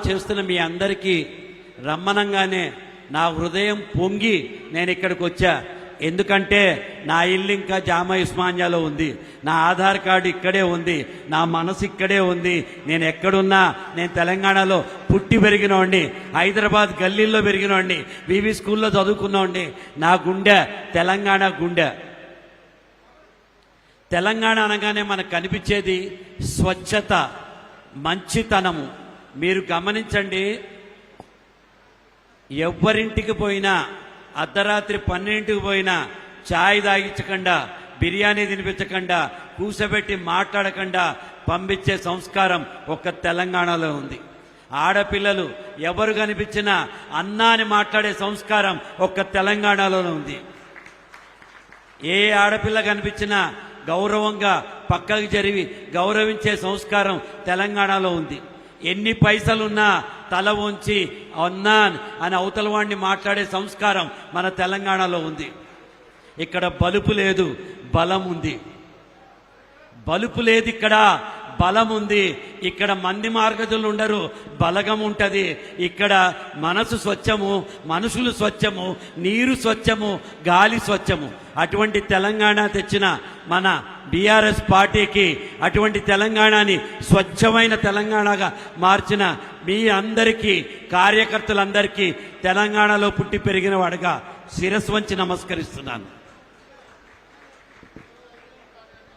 చేస్తున్న మీ అందరికీ రమ్మనంగానే నా హృదయం పొంగి నేను ఇక్కడికి వచ్చా. ఎందుకంటే నా ఇల్లు ఇంకా జామా ఉస్మానియాలో ఉంది, నా ఆధార్ కార్డు ఇక్కడే ఉంది, నా మనసు ఇక్కడే ఉంది. నేను ఎక్కడున్నా, నేను తెలంగాణలో పుట్టి పెరిగినోండి, హైదరాబాద్ గల్లీల్లో పెరిగినోండి, వివి స్కూల్లో చదువుకున్నోండి. నా గుండె తెలంగాణ గుండె. తెలంగాణ అనగానే మనకు కనిపించేది స్వచ్ఛత, మంచితనము. మీరు గమనించండి, ఎవ్వరింటికి పోయినా, అర్ధరాత్రి 12కి పోయినా ఛాయ్ తాగించకుండా, బిర్యానీ తినిపించకుండా, కూసబెట్టి మాట్లాడకుండా పంపించే సంస్కారం ఒక్క తెలంగాణలో ఉంది. ఆడపిల్లలు ఎవరు కనిపించినా అన్నా అని మాట్లాడే సంస్కారం ఒక్క తెలంగాణలో ఉంది. ఏ ఆడపిల్ల కనిపించినా గౌరవంగా పక్కకు జరిగి గౌరవించే సంస్కారం తెలంగాణలో ఉంది. ఎన్ని పైసలున్నా తల వంచి అన్నా అని అవతల వాడిని మాట్లాడే సంస్కారం మన తెలంగాణలో ఉంది. ఇక్కడ బలుపు లేదు, బలం ఉంది. బలుపు లేదు, ఇక్కడ బలం ఉంది. ఇక్కడ మంది మార్గదులు ఉండరు, బలగం ఉంటుంది. ఇక్కడ మనసు స్వచ్ఛము, మనుషులు స్వచ్ఛము, నీరు స్వచ్ఛము, గాలి స్వచ్ఛము. అటువంటి తెలంగాణ తెచ్చిన మన బీఆర్ఎస్ పార్టీకి, అటువంటి తెలంగాణని స్వచ్ఛమైన తెలంగాణగా మార్చిన మీ అందరికీ, కార్యకర్తలందరికీ తెలంగాణలో పుట్టి పెరిగిన వాడుగా శిరస్సు వంచి నమస్కరిస్తున్నాను.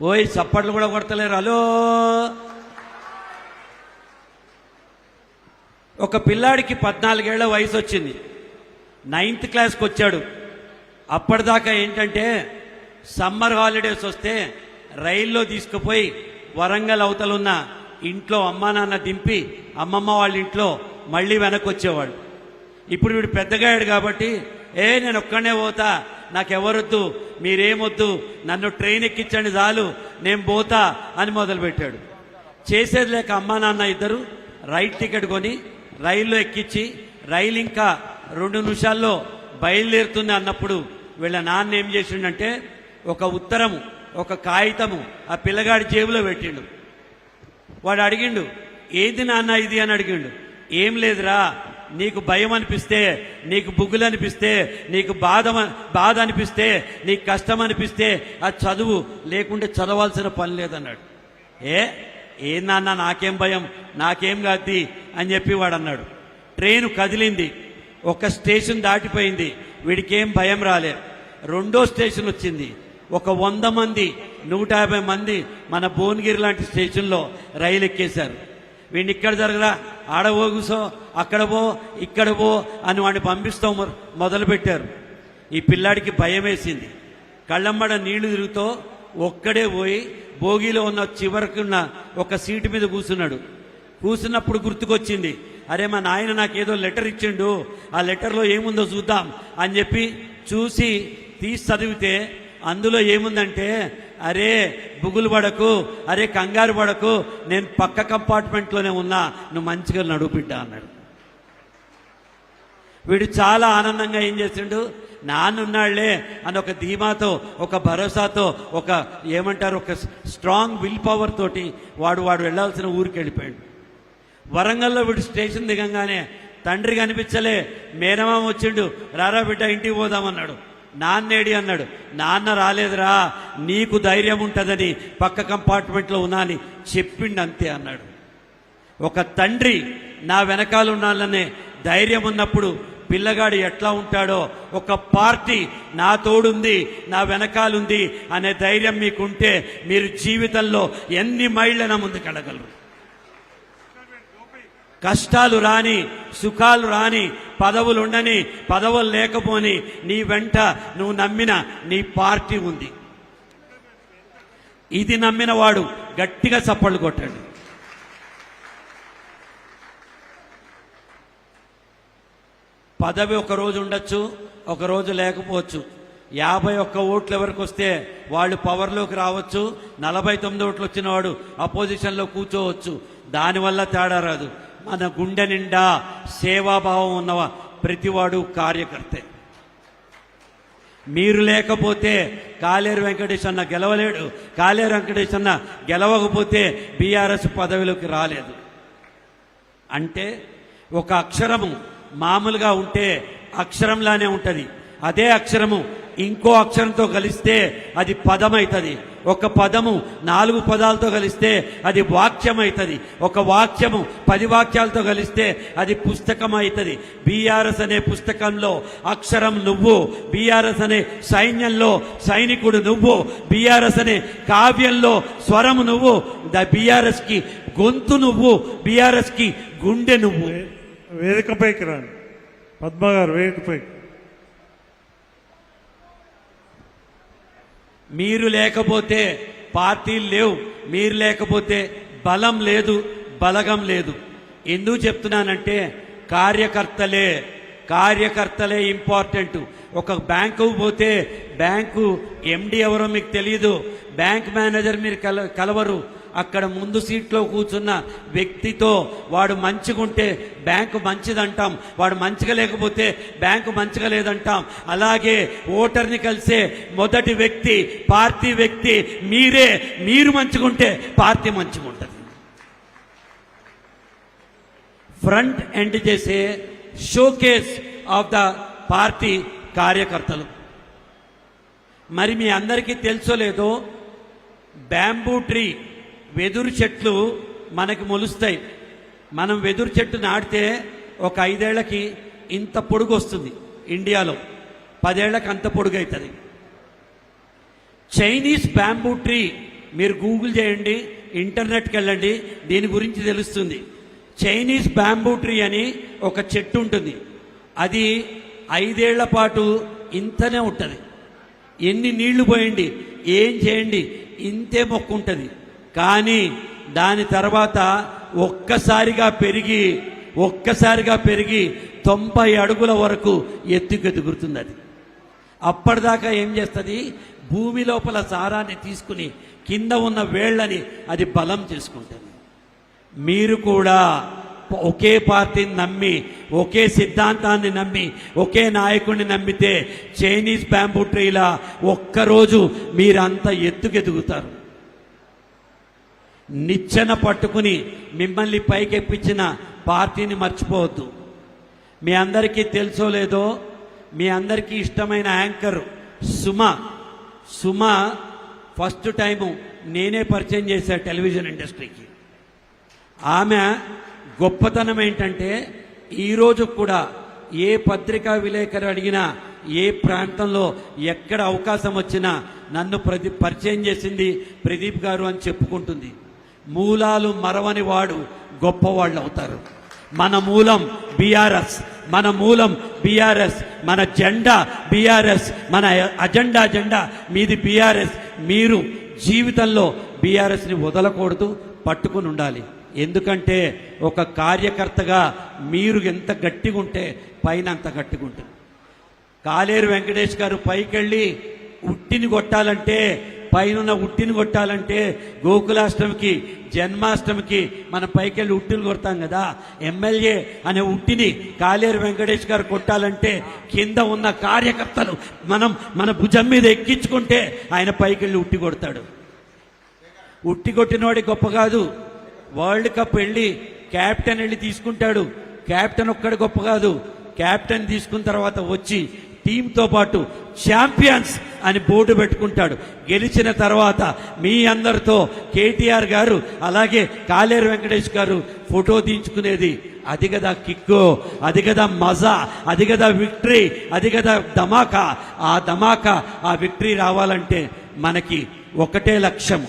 ఓయ్ చప్పట్లు కూడా కొడతలేరు. హలో, ఒక పిల్లాడికి 14 ఏళ్ల వయసు వచ్చింది, 9th క్లాస్కి వచ్చాడు. అప్పటిదాకా ఏంటంటే సమ్మర్ హాలిడేస్ వస్తే రైల్లో తీసుకుపోయి వరంగల్ అవతలున్న ఇంట్లో అమ్మా నాన్న దింపి అమ్మమ్మ వాళ్ళ ఇంట్లో మళ్ళీ వెనక్కి వచ్చేవాడు. ఇప్పుడు వీడు పెద్దగాయాడు కాబట్టి నేను ఒక్కనే పోతా, నాకెవరొద్దు, మీరేమొద్దు, నన్ను ట్రైన్ ఎక్కించండి చాలు, నేను పోతా అని మొదలుపెట్టాడు. చేసేది లేక అమ్మా నాన్న ఇద్దరు రైల్ టికెట్ కొని రైల్లో ఎక్కించి, రైలు ఇంకా 2 నిమిషాల్లో బయలుదేరుతుంది అన్నప్పుడు వీళ్ళ నాన్న ఏం చేసిండంటే ఒక ఉత్తరము, ఒక కాగితము ఆ పిల్లగాడి జేబులో పెట్టిండు. వాడు అడిగిండు, ఏది నాన్న ఇది అని అడిగిండు. ఏం లేదురా, నీకు భయం అనిపిస్తే, నీకు బుగ్గులు అనిపిస్తే, నీకు బాధ అనిపిస్తే, నీకు కష్టం అనిపిస్తే అది చదువు, లేకుంటే చదవాల్సిన పని లేదన్నాడు. ఏ నాన్న, నాకేం భయం, నాకేం కాదు అని చెప్పి వాడు అన్నాడు. ట్రైను కదిలింది, ఒక స్టేషన్ దాటిపోయింది, వీడికేం భయం రాలే. 2వ స్టేషన్ వచ్చింది, ఒక 100 మంది 150 మంది మన భువనగిరి లాంటి స్టేషన్లో రైలు ఎక్కేశారు. వీడిని ఇక్కడ జరగరా, ఆడ కూసో, అక్కడ పో, ఇక్కడ పో అని వాడిని పంపిస్తాం మొదలుపెట్టారు. ఈ పిల్లాడికి భయం వేసింది, కళ్ళమ్మడ నీళ్లు తిరుగుతో ఒక్కడే పోయి భోగిలో ఉన్న చివరకున్న ఒక సీటు మీద కూర్చున్నాడు. కూర్చున్నప్పుడు గుర్తుకొచ్చింది, అరే మా నాయన నాకేదో లెటర్ ఇచ్చిండు, ఆ లెటర్లో ఏముందో చూద్దాం అని చెప్పి చూసి తీసి చదివితే అందులో ఏముందంటే, అరే బుగులు పడకు, అరే కంగారు పడకు, నేను పక్క కంపార్ట్మెంట్లోనే ఉన్నా, నువ్వు మంచిగా నడువు బిడ్డ అన్నాడు. వీడు చాలా ఆనందంగా ఏం చేసిండు, నాన్నున్నాళ్లే అని ఒక ధీమాతో, ఒక భరోసాతో, ఒక ఏమంటారు, ఒక స్ట్రాంగ్ విల్ పవర్ తోటి వాడు వెళ్లాల్సిన ఊరికి వెళ్ళిపోయాడు. వరంగల్లో వీడు స్టేషన్ దిగంగానే తండ్రి కనిపించలే, మేనమామ వచ్చిండు, రారా బిడ్డ ఇంటికి పోదామన్నాడు. నాన్నేడి అన్నాడు. నాన్న రాలేదురా, నీకు ధైర్యం ఉంటుందని పక్క కంపార్ట్మెంట్లో ఉన్నా అని చెప్పిండు అంతే అన్నాడు. ఒక తండ్రి నా వెనకాల ఉండాలనే ధైర్యం ఉన్నప్పుడు పిల్లగాడు ఎట్లా ఉంటాడో, ఒక పార్టీ నా తోడుంది, నా వెనకాలుంది అనే ధైర్యం మీకుంటే మీరు జీవితంలో ఎన్ని మైళ్ళైనా ముందుకెళ్ళగలరు. కష్టాలు రాని, సుఖాలు రాని, పదవులు ఉండని, పదవులు లేకపోని, నీ వెంట నువ్వు నమ్మిన నీ పార్టీ ఉంది. ఇది నమ్మిన వాడు గట్టిగా చప్పళ్ళు కొట్టండి. పదవి ఒకరోజు ఉండొచ్చు, ఒకరోజు లేకపోవచ్చు. 51 ఓట్లు ఎవరికి వస్తే వాళ్ళు పవర్లోకి రావచ్చు, 49 ఓట్లు వచ్చిన వాడు అపోజిషన్లో కూర్చోవచ్చు. దానివల్ల తేడా రాదు. మన గుండె నిండా సేవాభావం ఉన్నవా ప్రతివాడు కార్యకర్తే. మీరు లేకపోతే కాలేరు వెంకటేష్ అన్న గెలవలేడు, కాలేరు వెంకటేష్ అన్న గెలవకపోతే బీఆర్ఎస్ పదవిలోకి రాలేదు. అంటే ఒక అక్షరము మామూలుగా ఉంటే అక్షరంలానే ఉంటుంది. అదే అక్షరము ఇంకో అక్షరంతో కలిస్తే అది పదం అవుతుంది. ఒక పదము 4 పదాలతో కలిస్తే అది వాక్యం అవుతుంది. ఒక వాక్యము 10 వాక్యాలతో కలిస్తే అది పుస్తకం అవుతుంది. బీఆర్ఎస్ అనే పుస్తకంలో అక్షరం నువ్వు, బీఆర్ఎస్ అనే సైన్యంలో సైనికుడు నువ్వు, బీఆర్ఎస్ అనే కావ్యంలో స్వరము నువ్వు, బీఆర్ఎస్ కి గొంతు నువ్వు, బీఆర్ఎస్ కి గుండె నువ్వు. వేదికపైకి రండి పద్మ గారు, వేదికపైకి. మీరు లేకపోతే పార్టీలు లేవు, మీరు లేకపోతే బలం లేదు, బలగం లేదు. ఎందుకు చెప్తున్నానంటే కార్యకర్తలే ఇంపార్టెంట్. ఒక బ్యాంకుకు పోతే బ్యాంకు ఎండి ఎవరో మీకు తెలియదు, బ్యాంక్ మేనేజర్ మీరు కలవరు. అక్కడ ముందు సీట్లో కూర్చున్న వ్యక్తితో వాడు మంచిగుంటే బ్యాంకు మంచిదంటాం, వాడు మంచిగా లేకపోతే బ్యాంకు మంచిగా లేదంటాం. అలాగే ఓటర్ని కలిసే మొదటి వ్యక్తి పార్టీ వ్యక్తి మీరే. మీరు మంచిగుంటే పార్టీ మంచిగుంటుంది. ఫ్రంట్ ఎండ్ చేసే షోకేస్ ఆఫ్ ద పార్టీ కార్యకర్తలు. మరి మీ అందరికీ తెలుసో లేదో, బ్యాంబూ ట్రీ వెదురు చెట్లు మనకి మొలుస్తాయి. మనం వెదురు చెట్టు నాటితే ఒక 5 ఏళ్లకి ఇంత పొడుగు వస్తుంది. ఇండియాలో 10 ఏళ్లకు అంత పొడుగు అవుతుంది. చైనీస్ బ్యాంబూ ట్రీ మీరు గూగుల్ చేయండి, ఇంటర్నెట్కి వెళ్ళండి, దీని గురించి తెలుస్తుంది. చైనీస్ బ్యాంబూ ట్రీ అని ఒక చెట్టు ఉంటుంది. అది 5 ఏళ్ల పాటు ఇంతనే ఉంటుంది. ఎన్ని నీళ్లు పోయండి, ఏం చేయండి, ఇంతే మొక్క ఉంటుంది. కానీ దాని తర్వాత ఒక్కసారిగా పెరిగి 90 అడుగుల వరకు ఎత్తుకెదుగుతుంది. అది అప్పటిదాకా ఏం చేస్తుంది, భూమి లోపల సారాన్ని తీసుకుని కింద ఉన్న వేళ్లని అది బలం చేసుకుంటుంది. మీరు కూడా ఒకే పార్టీని నమ్మి, ఒకే సిద్ధాంతాన్ని నమ్మి, ఒకే నాయకుడిని నమ్మితే చైనీస్ బ్యాంబూ ట్రీలా ఒక్కరోజు మీరంతా ఎత్తుకెదుగుతారు. నిచ్చెన పట్టుకుని మిమ్మల్ని పైకెప్పించిన పార్టీని మర్చిపోవద్దు. మీ అందరికీ తెలుసో లేదో, మీ అందరికీ ఇష్టమైన యాంకర్ సుమ ఫస్ట్ టైము నేనే పరిచయం చేశాను టెలివిజన్ ఇండస్ట్రీకి. ఆమె గొప్పతనం ఏంటంటే, ఈరోజు కూడా ఏ పత్రికా విలేకరు అడిగినా, ఏ ప్రాంతంలో ఎక్కడ అవకాశం వచ్చినా నన్ను పరిచయం చేసింది ప్రదీప్ గారు అని చెప్పుకుంటుంది. మూలాలు మరవని వాడు గొప్పవాళ్ళు అవుతారు. మన మూలం బీఆర్ఎస్, మన జెండా బీఆర్ఎస్, మన అజెండా మీది బీఆర్ఎస్. మీరు జీవితంలో బీఆర్ఎస్ని వదలకూడదు, పట్టుకుని ఉండాలి. ఎందుకంటే ఒక కార్యకర్తగా మీరు ఎంత గట్టిగా ఉంటే పైన అంత గట్టిగా ఉంటుంది. కాలేరు వెంకటేష్ గారు పైకెళ్ళి ఉట్టిని కొట్టాలంటే, పైన ఉట్టిని కొట్టాలంటే గోకులాష్టమికి జన్మాష్టమికి మనం పైకెళ్ళి ఉట్టిని కొడతాం కదా. ఎమ్మెల్యే అనే ఉట్టిని కాలేరు వెంకటేష్ గారు కొట్టాలంటే కింద ఉన్న కార్యకర్తలు మన భుజం మీద ఎక్కించుకుంటే ఆయన పైకెళ్ళి ఉట్టి కొడతాడు. ఉట్టి కొట్టినవాడి గొప్ప కాదు. వరల్డ్ కప్ వెళ్ళి క్యాప్టెన్ వెళ్ళి తీసుకుంటాడు. క్యాప్టెన్ ఒక్కడు గొప్ప కాదు. క్యాప్టెన్ తీసుకున్న తర్వాత వచ్చి టీంతో పాటు ఛాంపియన్స్ అని బోర్డు పెట్టుకుంటాడు. గెలిచిన తర్వాత మీ అందరితో కేటీఆర్ గారు అలాగే కాలేరు వెంకటేష్ గారు ఫోటో తీయించుకునేది. అది కదా కిక్కు, అది కదా మజా, అది కదా విక్టరీ, అది కదా ధమాకా. ఆ విక్టరీ రావాలంటే మనకి ఒకటే లక్ష్యం.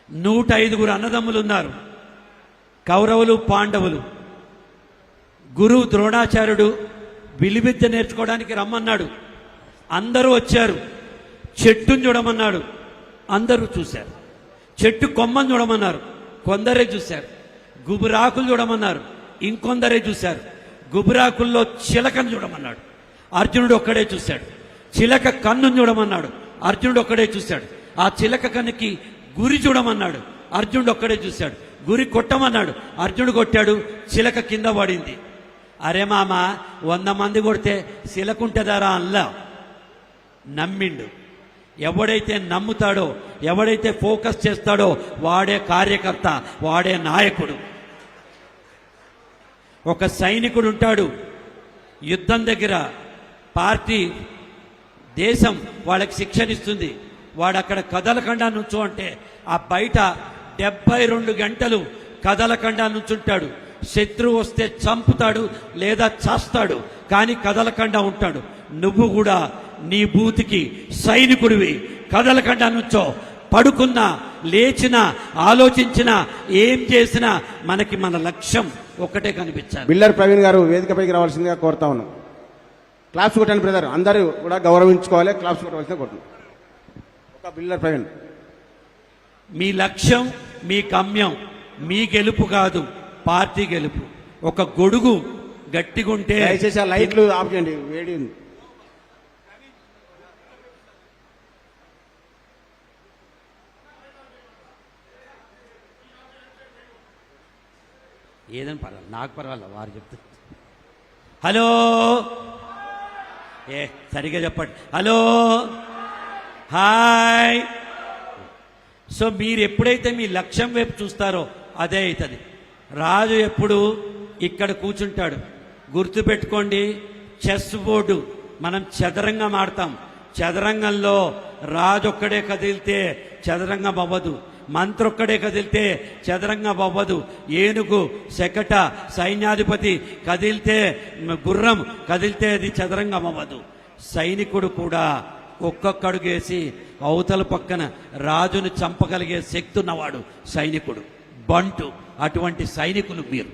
105 అన్నదమ్ములు ఉన్నారు, కౌరవులు పాండవులు. గురువు ద్రోణాచార్యుడు విలువిద్య నేర్చుకోవడానికి రమ్మన్నాడు. అందరూ వచ్చారు. చెట్టును చూడమన్నాడు, అందరూ చూశారు. చెట్టు కొమ్మను చూడమన్నారు, కొందరే చూశారు. గుబురాకులు చూడమన్నారు, ఇంకొందరే చూశారు. గుబురాకుల్లో చిలకను చూడమన్నాడు, అర్జునుడు ఒక్కడే చూశాడు. చిలక కన్నును చూడమన్నాడు, అర్జునుడు ఒక్కడే చూశాడు. ఆ చిలక కన్నుకి గురి చూడమన్నాడు, అర్జునుడు ఒక్కడే చూశాడు. గురి కొట్టమన్నాడు, అర్జునుడు కొట్టాడు, చిలక కింద పడింది. అరే మామ 100 మంది కొడితే చిలకుంటదారా అల్లా నమ్మిండు. ఎవడైతే నమ్ముతాడో, ఎవడైతే ఫోకస్ చేస్తాడో వాడే కార్యకర్త, వాడే నాయకుడు. ఒక సైనికుడు ఉంటాడు యుద్ధం దగ్గర, పార్టీ దేశం వాళ్ళకి శిక్షణ ఇస్తుంది, వాడు అక్కడ కదలకుండా నుంచో అంటే ఆ బయట 72 గంటలు కదలకుండా నుంచుంటాడు. శత్రువు వస్తే చంపుతాడు లేదా చేస్తాడు, కానీ కదలకుండా ఉంటాడు. నువ్వు కూడా నీ బూతికి సైనికుడివి, కదలకుండా నుంచో. పడుకున్నా లేచినా ఆలోచించినా ఏం చేసినా మనకి మన లక్ష్యం ఒకటే కనిపించాలి. బిల్లర్ ప్రవీణ్ గారు వేదికపైకి రావాల్సిందిగా కోరుతా ఉన్నాం. క్లాప్స్ కొట్టండి బ్రదర్, అందరూ కూడా గౌరవించుకోవాలి, క్లాప్స్ కొట్టవలసిందిగా కోరుతున్నాం. ఒక బిల్లర్ ప్రవీణ్. మీ లక్ష్యం, మీ గమ్యం, మీ గెలుపు కాదు, పార్టీ గెలుపు. ఒక గొడుగు గట్టిగుంటే దయచేసి ఆ లైట్లు ఆఫ్ చేయండి, వేడి ఉంది. ఏదని పర్వాలేదు, నాకు పర్వాలేదు, వారు చెప్తారు. హలో, ఏ సరిగా చెప్పండి. Hello, hi. సో మీరు ఎప్పుడైతే మీ లక్ష్యం వైపు చూస్తారో అదే అవుతుంది. రాజు ఎప్పుడు ఇక్కడ కూర్చుంటాడు. గుర్తుపెట్టుకోండి, చెస్ బోర్డు మనం చదరంగం ఆడతాం. చదరంగంలో రాజు ఒక్కడే కదిలితే చదరంగం అవ్వదు, మంత్రి ఒక్కడే కదిలితే చదరంగం అవ్వదు. ఏనుగు, శకట, సైన్యాధిపతి కదిలితే, గుర్రం కదిలితే అది చదరంగం అవ్వదు. సైనికుడు కూడా ఒక్కొక్కడుగేసి అవతల పక్కన రాజును చంపగలిగే శక్తి ఉన్నవాడు సైనికుడు, బంటు. అటువంటి సైనికులు మీరు,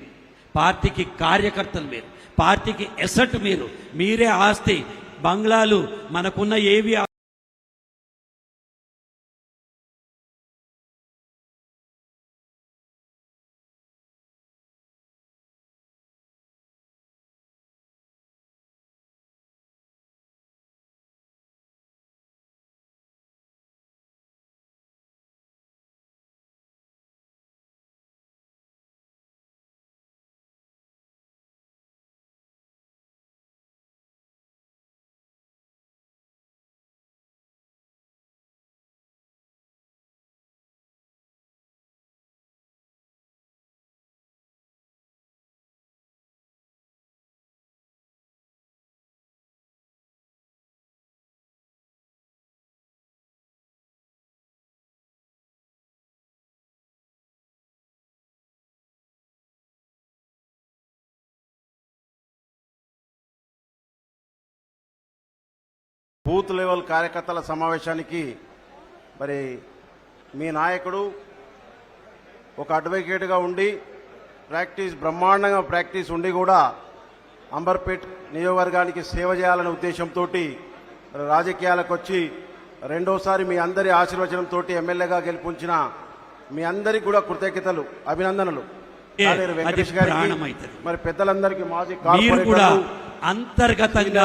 పార్టీకి కార్యకర్తలు మీరు, పార్టీకి ఎసెట్ మీరు. మీరే ఆస్తి. బంగ్లాలు మనకున్న ఏవి బూత్ లెవెల్ కార్యకర్తల సమావేశానికి మరి మీ నాయకుడు ఒక అడ్వకేట్గా ఉండి బ్రహ్మాండంగా ప్రాక్టీస్ ఉండి కూడా అంబర్పేట్ నియోజకవర్గానికి సేవ చేయాలనే ఉద్దేశంతో రాజకీయాలకు వచ్చి రెండోసారి మీ అందరి ఆశీర్వచనంతో ఎమ్మెల్యేగా గెలుపొంచిన మీ అందరికీ కూడా కృతజ్ఞతలు, అభినందనలు. వెంకటేష్ గారికి, మరి పెద్దలందరికీ, మాజీ మీరు కూడా అంతర్గతంగా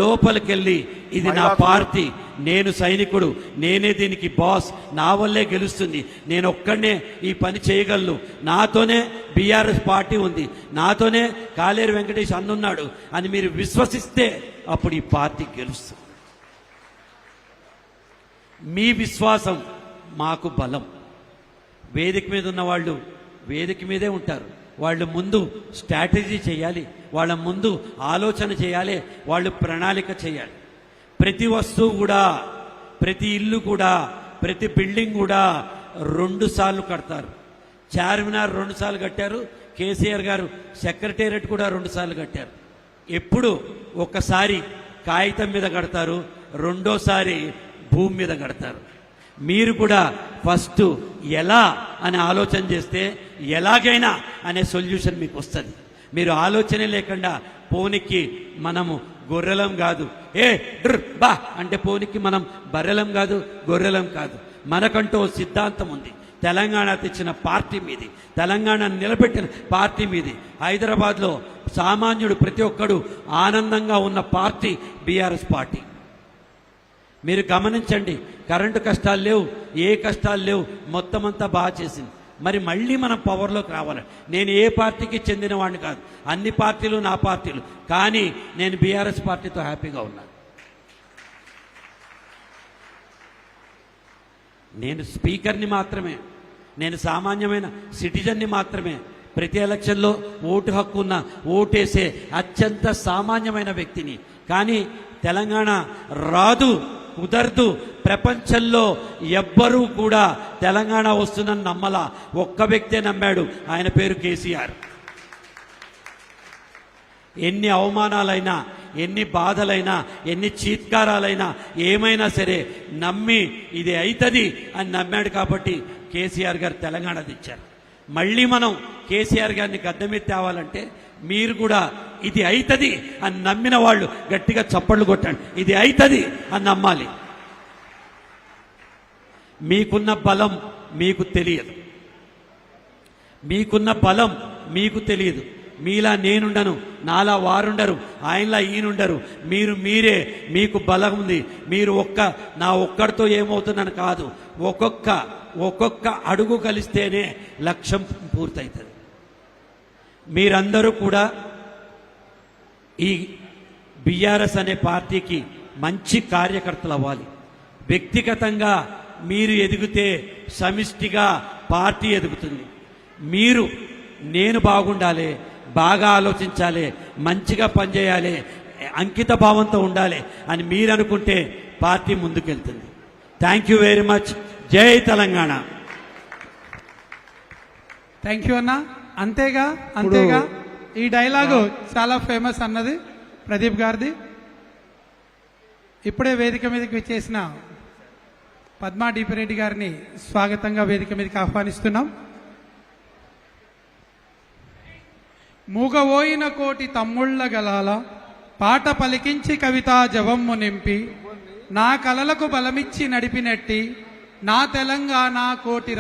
లోపలికెళ్ళి ఇది నా పార్టీ, నేను సైనికుడు, నేనే దీనికి బాస్, నా వల్లే గెలుస్తుంది, నేను ఒక్కడనే ఈ పని చేయగలను, నాతోనే బీఆర్ఎస్ పార్టీ ఉంది, నాతోనే కాలేరు వెంకటేష్ అన్నున్నాడు అని మీరు విశ్వసిస్తే అప్పుడు ఈ పార్టీ గెలుస్తుంది. మీ విశ్వాసం మాకు బలం. వేదిక మీద ఉన్న వాళ్ళు వేదిక మీదే ఉంటారు. వాళ్ళు ముందు స్ట్రాటజీ చేయాలి, వాళ్ళ ముందు ఆలోచన చేయాలి, వాళ్ళు ప్రణాళిక చేయాలి. ప్రతి వస్తువు కూడా, ప్రతి ఇల్లు కూడా, ప్రతి బిల్డింగ్ కూడా 2 సార్లు కడతారు. చార్మినార్ 2 సార్లు కట్టారు, కేసీఆర్ గారు సెక్రటేరియట్ కూడా 2 సార్లు కట్టారు. ఎప్పుడు ఒకసారి కాగితం మీద కడతారు, రెండోసారి భూమి మీద కడతారు. మీరు కూడా ఫస్ట్ ఎలా అని ఆలోచన చేస్తే ఎలాగైనా అనే సొల్యూషన్ మీకు వస్తుంది. మీరు ఆలోచనే లేకుండా పోనికి మనము గొర్రెలం కాదు, బా అంటే పోనికి మనం బర్రెలం కాదు, గొర్రెలం కాదు. మనకంటూ సిద్ధాంతం ఉంది. తెలంగాణ తెచ్చిన పార్టీ మీది, తెలంగాణ నిలబెట్టిన పార్టీ మీది. హైదరాబాద్లో సామాన్యుడు ప్రతి ఒక్కడు ఆనందంగా ఉన్న పార్టీ బీఆర్ఎస్ పార్టీ. మీరు గమనించండి, కరెంటు కష్టాలు లేవు, ఏ కష్టాలు లేవు, మొత్తం అంతా బాగా చేసింది. మరి మళ్ళీ మనం పవర్లోకి రావాలి. నేను ఏ పార్టీకి చెందిన వాడిని కాదు, అన్ని పార్టీలు నా పార్టీలు, కానీ నేను బీఆర్ఎస్ పార్టీతో హ్యాపీగా ఉన్నాను. నేను స్పీకర్ని మాత్రమే, నేను సామాన్యమైన సిటిజన్ని మాత్రమే. ప్రతి ఎలక్షన్లో ఓటు హక్కు ఉన్న ఓటేసే అత్యంత సామాన్యమైన వ్యక్తిని. కానీ తెలంగాణ రాదు, కుదరదు, ప్రపంచంలో ఎవ్వరూ కూడా తెలంగాణ వస్తుందని నమ్మలా. ఒక్క వ్యక్తే నమ్మాడు, ఆయన పేరు కేసీఆర్. ఎన్ని అవమానాలైనా, ఎన్ని బాధలైనా, ఎన్ని చీత్కారాలైనా, ఏమైనా సరే నమ్మి ఇది అవుతుంది అని నమ్మాడు. కాబట్టి కేసీఆర్ గారు తెలంగాణ తెచ్చారు. మళ్ళీ మనం కేసీఆర్ గారిని గద్దె మీద తేవాలంటే మీరు కూడా ఇది అవుతుంది అని నమ్మిన వాళ్ళు గట్టిగా చప్పళ్ళు కొట్టండి. ఇది అవుతుంది అని నమ్మాలి. మీకున్న బలం మీకు తెలియదు, మీకున్న బలం మీకు తెలియదు. మీలా నేనుండను, నాలా వారుండరు, ఆయనలా ఈయనుండరు. మీరే, మీకు బలం ఉంది. మీరు నా ఒక్కడితో ఏమవుతుందని కాదు, ఒక్కొక్క అడుగు కలిస్తేనే లక్ష్యం పూర్తవుతుంది. మీరందరూ కూడా ఈ బీఆర్ఎస్ అనే పార్టీకి మంచి కార్యకర్తలు అవ్వాలి. వ్యక్తిగతంగా మీరు ఎదిగితే సమిష్టిగా పార్టీ ఎదుగుతుంది. నేను బాగుండాలి, బాగా ఆలోచించాలి, మంచిగా పనిచేయాలి, అంకిత భావంతో ఉండాలి అని మీరు అనుకుంటే పార్టీ ముందుకెళ్తుంది. Thank you very much. జై తెలంగాణ. థ్యాంక్ యూ అన్న. అంతేగా ఈ డైలాగు చాలా ఫేమస్ అన్నది ప్రదీప్ గారిది. ఇప్పుడే వేదిక మీదకి వచ్చేసిన పద్మా డిపిరెడ్డి గారిని స్వాగతంగా వేదిక మీదకి ఆహ్వానిస్తున్నాం. మూగవోయిన కోటి తమ్ముళ్ళ గలాల పాట పలికించి కవితా జవమ్ము నింపి నా కలలకు బలమిచ్చి నడిపినట్టి నా తెలంగాణ కోటి